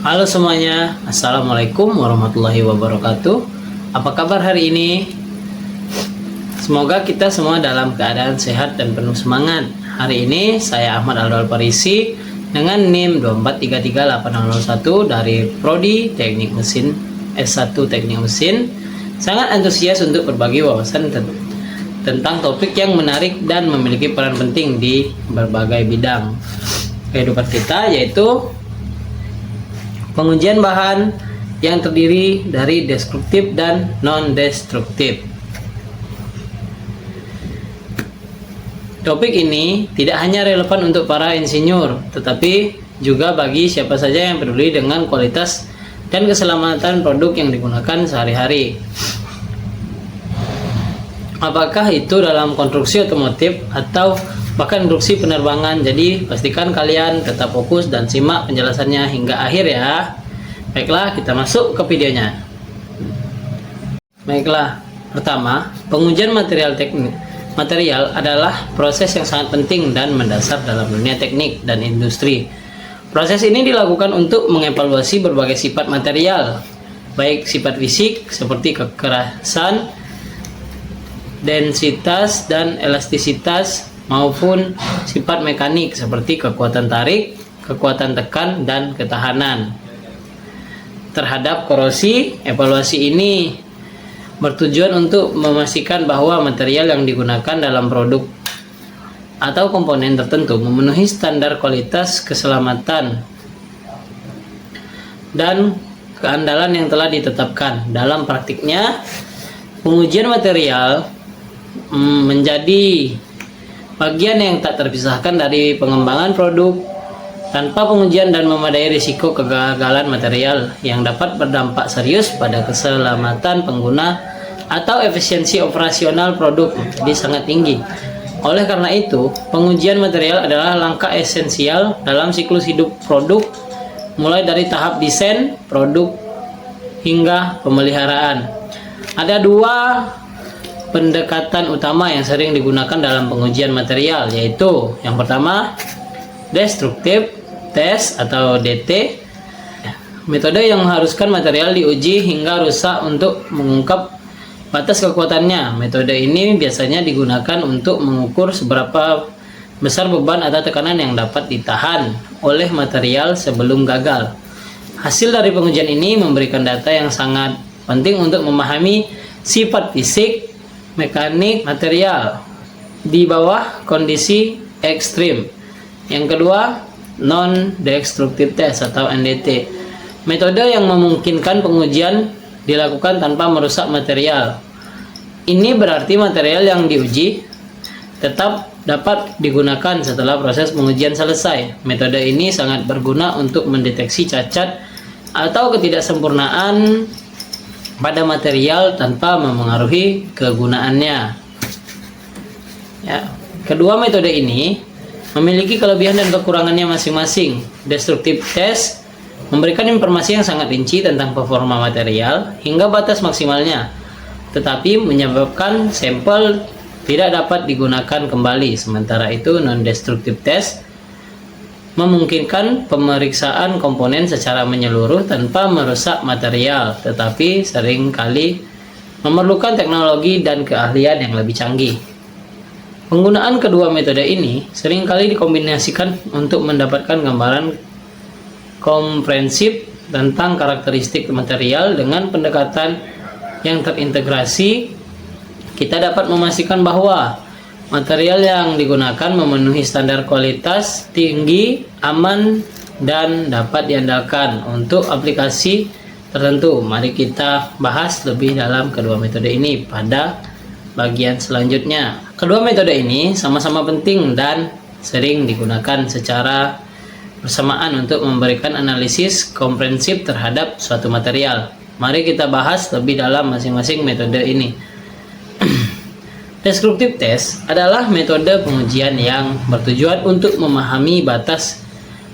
Halo semuanya, Assalamualaikum warahmatullahi wabarakatuh. Apa kabar hari ini? Semoga kita semua dalam keadaan sehat dan penuh semangat. Hari ini saya Ahmad Aldo Alparisi dengan NIM 2433801 dari Prodi Teknik Mesin S1 Teknik Mesin. Sangat antusias untuk berbagi wawasan tentang topik yang menarik dan memiliki peran penting di berbagai bidang kehidupan kita, yaitu pengujian bahan yang terdiri dari destruktif dan non-destruktif. Topik ini tidak hanya relevan untuk para insinyur, tetapi juga bagi siapa saja yang peduli dengan kualitas dan keselamatan produk yang digunakan sehari-hari. Apakah itu dalam konstruksi otomotif atau bahkan induksi penerbangan. Jadi pastikan kalian tetap fokus dan simak penjelasannya hingga akhir ya. Baiklah, kita masuk ke videonya. Baiklah, pertama, pengujian material adalah proses yang sangat penting dan mendasar dalam dunia teknik dan industri. Proses ini dilakukan untuk mengevaluasi berbagai sifat material, baik sifat fisik seperti kekerasan, densitas dan elastisitas, maupun sifat mekanik seperti kekuatan tarik, kekuatan tekan, dan ketahanan terhadap korosi. Evaluasi ini bertujuan untuk memastikan bahwa material yang digunakan dalam produk atau komponen tertentu memenuhi standar kualitas, keselamatan, dan keandalan yang telah ditetapkan. Dalam praktiknya, pengujian material menjadi bagian yang tak terpisahkan dari pengembangan produk. Tanpa pengujian dan memadai risiko kegagalan material yang dapat berdampak serius pada keselamatan pengguna atau efisiensi operasional produk menjadi sangat tinggi. Oleh karena itu, pengujian material adalah langkah esensial dalam siklus hidup produk, mulai dari tahap desain produk hingga pemeliharaan. Ada dua pendekatan utama yang sering digunakan dalam pengujian material, yaitu yang pertama, destructive test atau DT, metode yang mengharuskan material diuji hingga rusak untuk mengungkap batas kekuatannya. Metode ini biasanya digunakan untuk mengukur seberapa besar beban atau tekanan yang dapat ditahan oleh material sebelum gagal. Hasil dari pengujian ini memberikan data yang sangat penting untuk memahami sifat fisik, mekanik material di bawah kondisi ekstrim. Yang kedua, non-destructive test atau NDT, metode yang memungkinkan pengujian dilakukan tanpa merusak material. Ini berarti material yang diuji tetap dapat digunakan setelah proses pengujian selesai. Metode ini sangat berguna untuk mendeteksi cacat atau ketidaksempurnaan pada material tanpa memengaruhi kegunaannya. Ya, kedua metode ini memiliki kelebihan dan kekurangannya masing-masing. Destructive test memberikan informasi yang sangat rinci tentang performa material hingga batas maksimalnya, tetapi menyebabkan sampel tidak dapat digunakan kembali. Sementara itu, non-destructive test memungkinkan pemeriksaan komponen secara menyeluruh tanpa merusak material, tetapi seringkali memerlukan teknologi dan keahlian yang lebih canggih. Penggunaan kedua metode ini seringkali dikombinasikan untuk mendapatkan gambaran komprehensif tentang karakteristik material. Dengan pendekatan yang terintegrasi, kita dapat memastikan bahwa material yang digunakan memenuhi standar kualitas tinggi, aman, dan dapat diandalkan untuk aplikasi tertentu. Mari kita bahas lebih dalam kedua metode ini pada bagian selanjutnya. Kedua metode ini sama-sama penting dan sering digunakan secara bersamaan untuk memberikan analisis komprehensif terhadap suatu material. Mari kita bahas lebih dalam masing-masing metode ini. Destructive test adalah metode pengujian yang bertujuan untuk memahami batas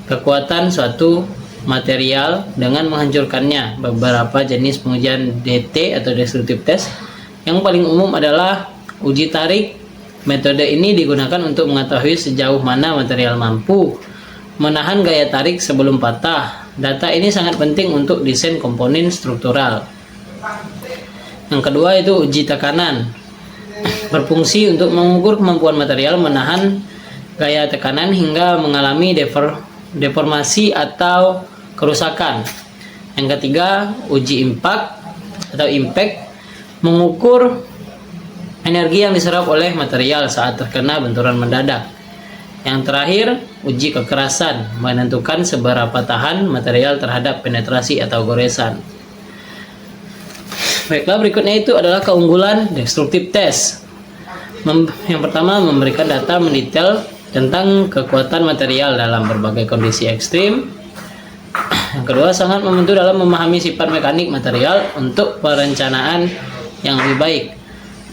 kekuatan suatu material dengan menghancurkannya. Beberapa jenis pengujian DT atau destructive test yang paling umum adalah uji tarik. Metode ini digunakan untuk mengetahui sejauh mana material mampu menahan gaya tarik sebelum patah. Data ini sangat penting untuk desain komponen struktural. Yang kedua itu uji tekanan. Berfungsi untuk mengukur kemampuan material menahan gaya tekanan hingga mengalami deformasi atau kerusakan. Yang ketiga, uji impact mengukur energi yang diserap oleh material saat terkena benturan mendadak. Yang terakhir, uji kekerasan menentukan seberapa tahan material terhadap penetrasi atau goresan. Baiklah, berikutnya itu adalah keunggulan destructive test. Yang pertama, memberikan data mendetail tentang kekuatan material dalam berbagai kondisi ekstrim. Yang kedua, sangat membantu dalam memahami sifat mekanik material untuk perencanaan yang lebih baik.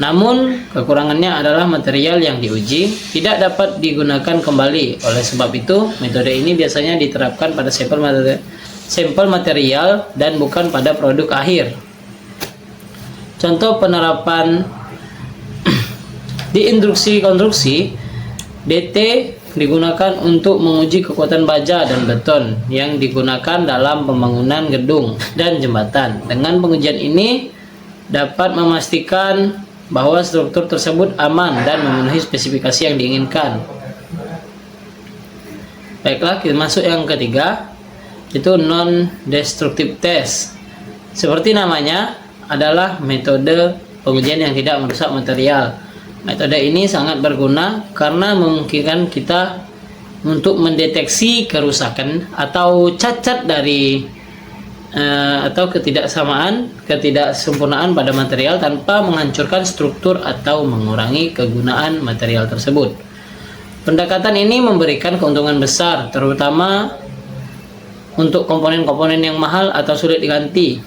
Namun, kekurangannya adalah material yang diuji tidak dapat digunakan kembali. Oleh sebab itu, metode ini biasanya diterapkan pada sampel material dan bukan pada produk akhir. Contoh penerapan di instruksi konstruksi, DT digunakan untuk menguji kekuatan baja dan beton yang digunakan dalam pembangunan gedung dan jembatan. Dengan pengujian ini dapat memastikan bahwa struktur tersebut aman dan memenuhi spesifikasi yang diinginkan. Baiklah, kita masuk yang ketiga, itu non-destructive test. Seperti namanya, adalah metode pengujian yang tidak merusak material. Metode ini sangat berguna karena memungkinkan kita untuk mendeteksi kerusakan atau cacat dari atau ketidaksempurnaan pada material tanpa menghancurkan struktur atau mengurangi kegunaan material tersebut. Pendekatan ini memberikan keuntungan besar, terutama untuk komponen-komponen yang mahal atau sulit diganti.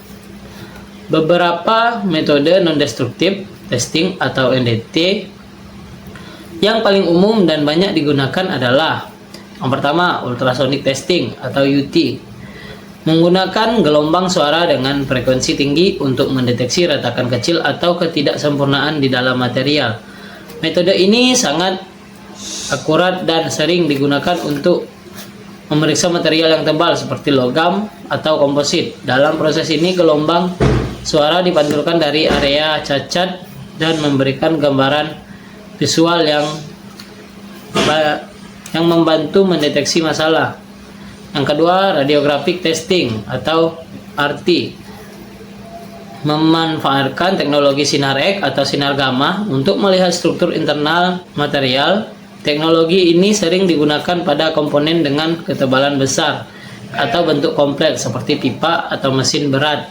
Beberapa metode non-destructive testing atau NDT yang paling umum dan banyak digunakan adalah yang pertama, ultrasonic testing atau UT. Menggunakan gelombang suara dengan frekuensi tinggi untuk mendeteksi retakan kecil atau ketidaksempurnaan di dalam material. Metode ini sangat akurat dan sering digunakan untuk memeriksa material yang tebal seperti logam atau komposit. Dalam proses ini, gelombang suara dipantulkan dari area cacat dan memberikan gambaran visual yang membantu mendeteksi masalah. Yang kedua, radiographic testing atau RT. Memanfaatkan teknologi sinar X atau sinar gamma untuk melihat struktur internal material. Teknologi ini sering digunakan pada komponen dengan ketebalan besar atau bentuk kompleks seperti pipa atau mesin berat.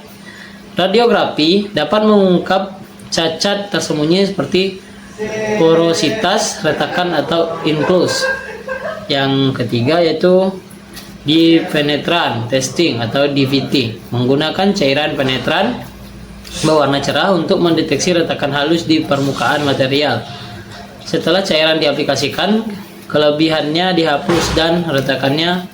Radiografi dapat mengungkap cacat tersembunyi seperti porositas, retakan atau inclus. Yang ketiga yaitu penetran testing atau DVT, menggunakan cairan penetran berwarna cerah untuk mendeteksi retakan halus di permukaan material. Setelah cairan diaplikasikan, kelebihannya dihapus dan retakannya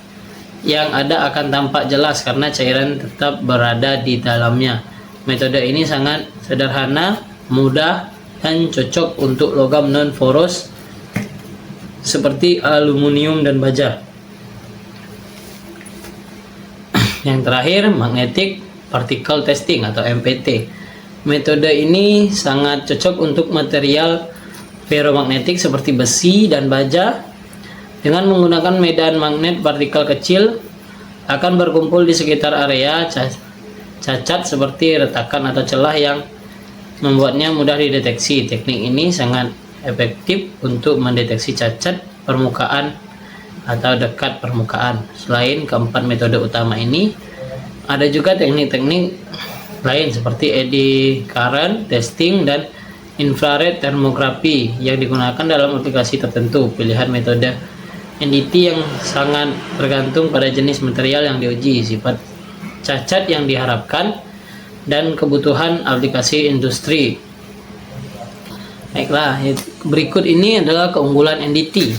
yang ada akan tampak jelas karena cairan tetap berada di dalamnya. Metode ini sangat sederhana, mudah, dan cocok untuk logam non-poros seperti aluminium dan baja. Yang terakhir, magnetic particle testing atau MPT. Metode ini sangat cocok untuk material ferromagnetik seperti besi dan baja. Dengan menggunakan medan magnet, partikel kecil akan berkumpul di sekitar area cacat seperti retakan atau celah yang membuatnya mudah dideteksi. Teknik ini sangat efektif untuk mendeteksi cacat permukaan atau dekat permukaan. Selain keempat metode utama ini, ada juga teknik-teknik lain seperti eddy current testing dan infrared thermography yang digunakan dalam aplikasi tertentu. Pilihan metode NDT yang sangat bergantung pada jenis material yang diuji, sifat cacat yang diharapkan, dan kebutuhan aplikasi industri. Baiklah, berikut ini adalah keunggulan NDT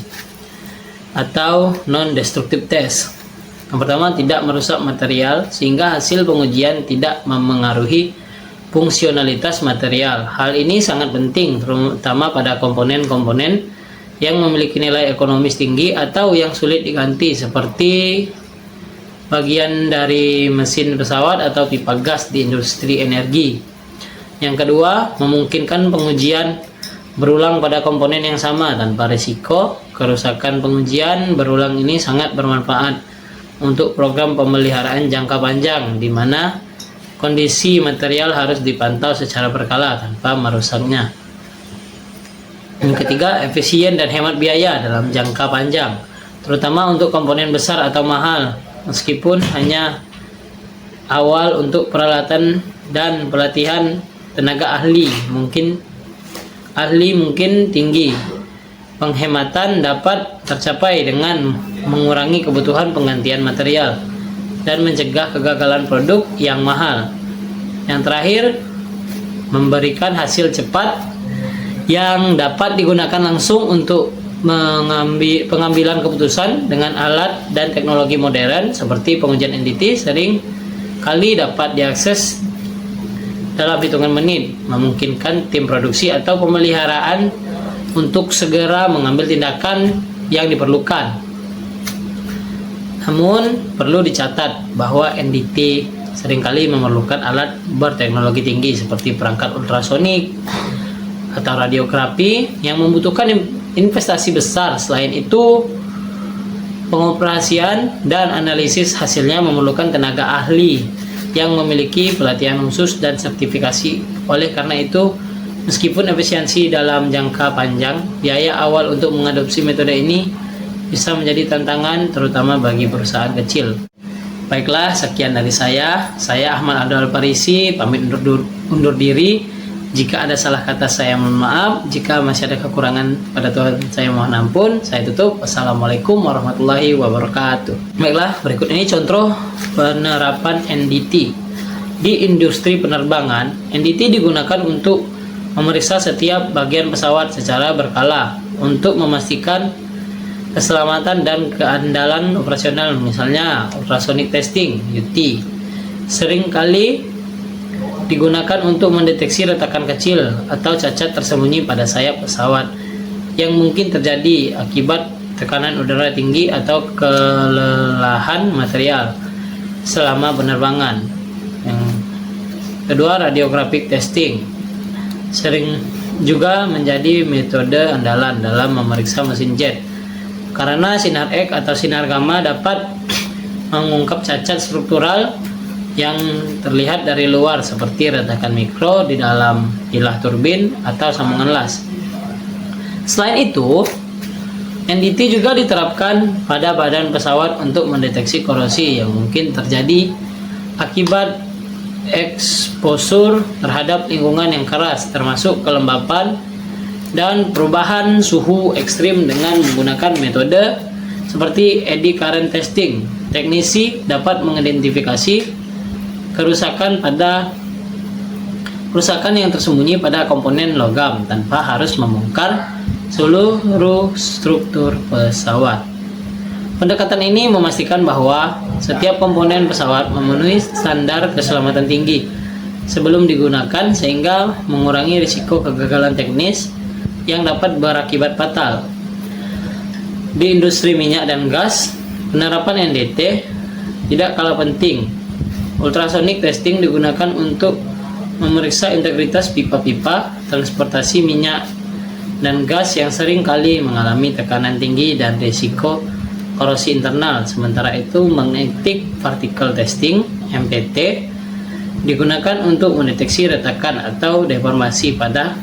atau non-destructive test. Yang pertama, tidak merusak material sehingga hasil pengujian tidak memengaruhi fungsionalitas material. Hal ini sangat penting terutama pada komponen-komponen yang memiliki nilai ekonomis tinggi atau yang sulit diganti seperti bagian dari mesin pesawat atau pipa gas di industri energi. Yang kedua, memungkinkan pengujian berulang pada komponen yang sama tanpa risiko. Kerusakan pengujian berulang ini sangat bermanfaat untuk program pemeliharaan jangka panjang, di mana kondisi material harus dipantau secara berkala tanpa merusaknya. Yang ketiga, efisien dan hemat biaya dalam jangka panjang, terutama untuk komponen besar atau mahal. Meskipun hanya awal untuk peralatan dan pelatihan tenaga ahli mungkin tinggi, penghematan dapat tercapai dengan mengurangi kebutuhan penggantian material dan mencegah kegagalan produk yang mahal. Yang terakhir, memberikan hasil cepat yang dapat digunakan langsung untuk pengambilan keputusan dengan alat dan teknologi modern seperti pengujian NDT sering kali dapat diakses dalam hitungan menit, memungkinkan tim produksi atau pemeliharaan untuk segera mengambil tindakan yang diperlukan. Namun perlu dicatat bahwa NDT seringkali memerlukan alat berteknologi tinggi seperti perangkat ultrasonik atau radiografi yang membutuhkan investasi besar. Selain itu, pengoperasian dan analisis hasilnya memerlukan tenaga ahli yang memiliki pelatihan khusus dan sertifikasi. Oleh karena itu, meskipun efisiensi dalam jangka panjang, biaya awal untuk mengadopsi metode ini bisa menjadi tantangan terutama bagi perusahaan kecil. Baiklah, sekian dari saya. Saya Ahmad Abdul Al-Farisi, pamit undur diri. Jika ada salah kata saya mohon maaf. Jika masih ada kekurangan pada Tuhan saya mohon ampun. Saya tutup. Wassalamualaikum warahmatullahi wabarakatuh. Baiklah, berikut ini contoh penerapan NDT di industri penerbangan. NDT digunakan untuk memeriksa setiap bagian pesawat secara berkala untuk memastikan keselamatan dan keandalan operasional, misalnya ultrasonic testing (UT). Seringkali digunakan untuk mendeteksi retakan kecil atau cacat tersembunyi pada sayap pesawat yang mungkin terjadi akibat tekanan udara tinggi atau kelelahan material selama penerbangan. Yang kedua, radiographic testing sering juga menjadi metode andalan dalam memeriksa mesin jet karena sinar X atau sinar gamma dapat mengungkap cacat struktural yang terlihat dari luar seperti retakan mikro di dalam pilah turbin atau sambungan las. Selain itu, NDT juga diterapkan pada badan pesawat untuk mendeteksi korosi yang mungkin terjadi akibat eksposur terhadap lingkungan yang keras, termasuk kelembapan dan perubahan suhu ekstrim. Dengan menggunakan metode seperti eddy current testing, teknisi dapat mengidentifikasi kerusakan yang tersembunyi pada komponen logam tanpa harus membongkar seluruh struktur pesawat. Pendekatan ini memastikan bahwa setiap komponen pesawat memenuhi standar keselamatan tinggi sebelum digunakan, sehingga mengurangi risiko kegagalan teknis yang dapat berakibat fatal. Di industri minyak dan gas, penerapan NDT tidak kalah penting. Ultrasonic testing digunakan untuk memeriksa integritas pipa-pipa transportasi minyak dan gas yang sering kali mengalami tekanan tinggi dan risiko korosi internal. Sementara itu, magnetic particle testing (MPT) digunakan untuk mendeteksi retakan atau deformasi pada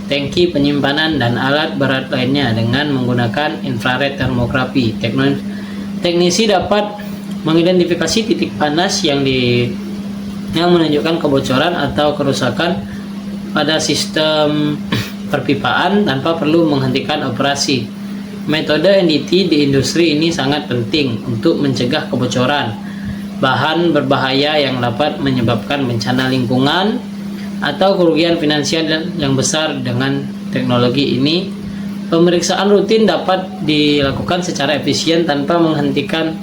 tangki penyimpanan dan alat berat lainnya dengan menggunakan infrared thermography. Teknisi dapat mengidentifikasi titik panas yang menunjukkan kebocoran atau kerusakan pada sistem perpipaan tanpa perlu menghentikan operasi. Metode NDT di industri ini sangat penting untuk mencegah kebocoran bahan berbahaya yang dapat menyebabkan bencana lingkungan atau kerugian finansial yang besar. Dengan teknologi ini, pemeriksaan rutin dapat dilakukan secara efisien tanpa menghentikan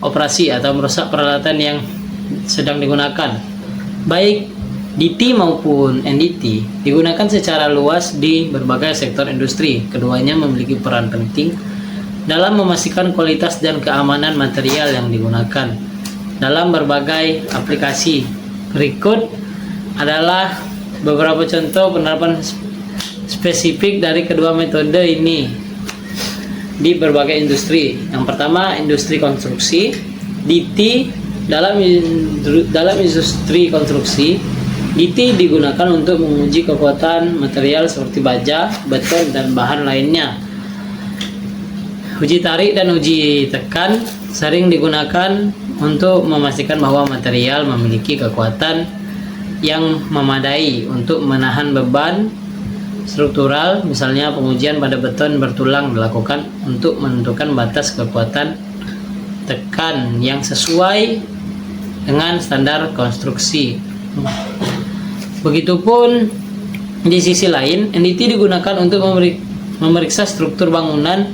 operasi atau merusak peralatan yang sedang digunakan. Baik DT maupun NDT digunakan secara luas di berbagai sektor industri. Keduanya memiliki peran penting dalam memastikan kualitas dan keamanan material yang digunakan dalam berbagai aplikasi. Berikut adalah beberapa contoh penerapan spesifik dari kedua metode ini di berbagai industri. Yang pertama, industri konstruksi. DT dalam industri konstruksi, DT digunakan untuk menguji kekuatan material seperti baja, beton, dan bahan lainnya. Uji tarik dan uji tekan sering digunakan untuk memastikan bahwa material memiliki kekuatan yang memadai untuk menahan beban struktural. Misalnya, pengujian pada beton bertulang dilakukan untuk menentukan batas kekuatan tekan yang sesuai dengan standar konstruksi. Begitupun di sisi lain, NDT digunakan untuk memeriksa struktur bangunan,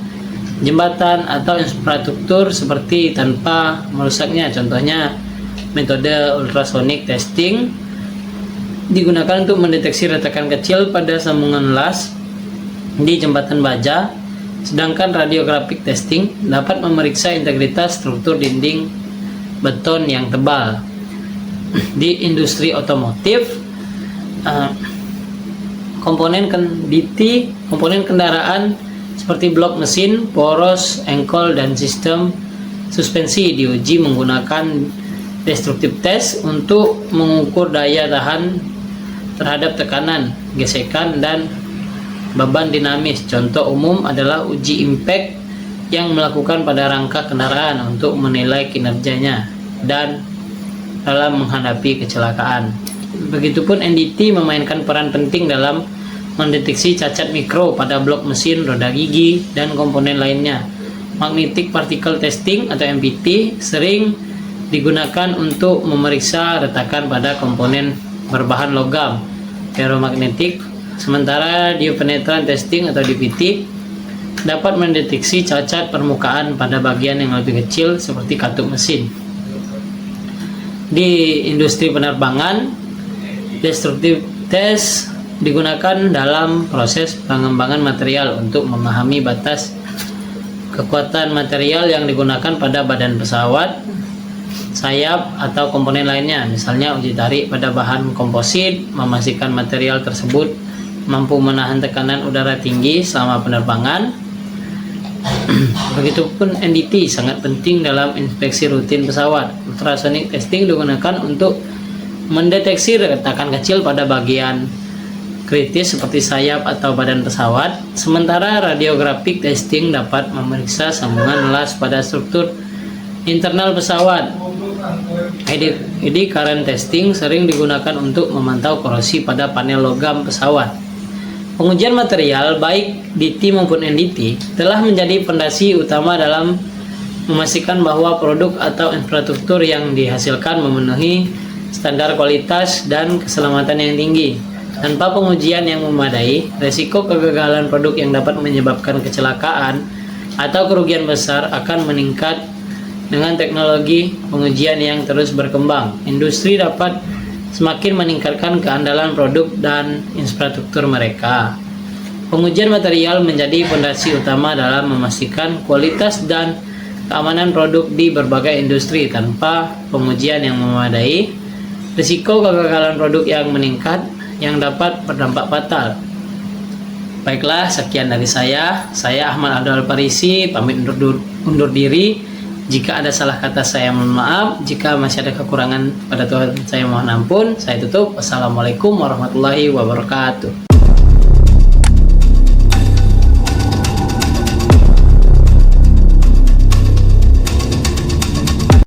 jembatan, atau infrastruktur seperti tanpa merusaknya. Contohnya, metode ultrasonic testing digunakan untuk mendeteksi retakan kecil pada sambungan las di jembatan baja, sedangkan radiographic testing dapat memeriksa integritas struktur dinding beton yang tebal. Di industri otomotif, komponen kendaraan seperti blok mesin, poros, engkol, dan sistem suspensi diuji menggunakan destructive test untuk mengukur daya tahan terhadap tekanan, gesekan, dan beban dinamis. Contoh umum adalah uji impact yang melakukan pada rangka kendaraan untuk menilai kinerjanya dan dalam menghadapi kecelakaan. Begitupun NDT memainkan peran penting dalam mendeteksi cacat mikro pada blok mesin, roda gigi, dan komponen lainnya. Magnetic particle testing atau MPT sering digunakan untuk memeriksa retakan pada komponen berbahan logam ferromagnetik, sementara diopenetran testing atau DPT dapat mendeteksi cacat permukaan pada bagian yang lebih kecil seperti katup mesin. Di industri penerbangan, destructive test digunakan dalam proses pengembangan material untuk memahami batas kekuatan material yang digunakan pada badan pesawat, sayap, atau komponen lainnya. Misalnya, uji tarik pada bahan komposit, memastikan material tersebut mampu menahan tekanan udara tinggi selama penerbangan. Begitupun NDT sangat penting dalam inspeksi rutin pesawat. Ultrasonic testing digunakan untuk mendeteksi retakan kecil pada bagian kritis seperti sayap atau badan pesawat, sementara radiographic testing dapat memeriksa sambungan las pada struktur internal pesawat. ID current testing sering digunakan untuk memantau korosi pada panel logam pesawat. Pengujian material baik DT maupun NDT telah menjadi fondasi utama dalam memastikan bahwa produk atau infrastruktur yang dihasilkan memenuhi standar kualitas dan keselamatan yang tinggi. Tanpa pengujian yang memadai, resiko kegagalan produk yang dapat menyebabkan kecelakaan atau kerugian besar akan meningkat. Dengan teknologi pengujian yang terus berkembang, industri dapat semakin meningkatkan keandalan produk dan infrastruktur mereka. Pengujian material menjadi fondasi utama dalam memastikan kualitas dan keamanan produk di berbagai industri. Tanpa pengujian yang memadai, risiko kegagalan produk yang meningkat yang dapat berdampak fatal. Baiklah, sekian dari saya. Saya Ahmad Abdul Parisi, pamit undur diri. Jika ada salah kata saya mohon maaf. Jika masih ada kekurangan pada Tuhan saya mohon ampun. Saya tutup. Wassalamualaikum warahmatullahi wabarakatuh.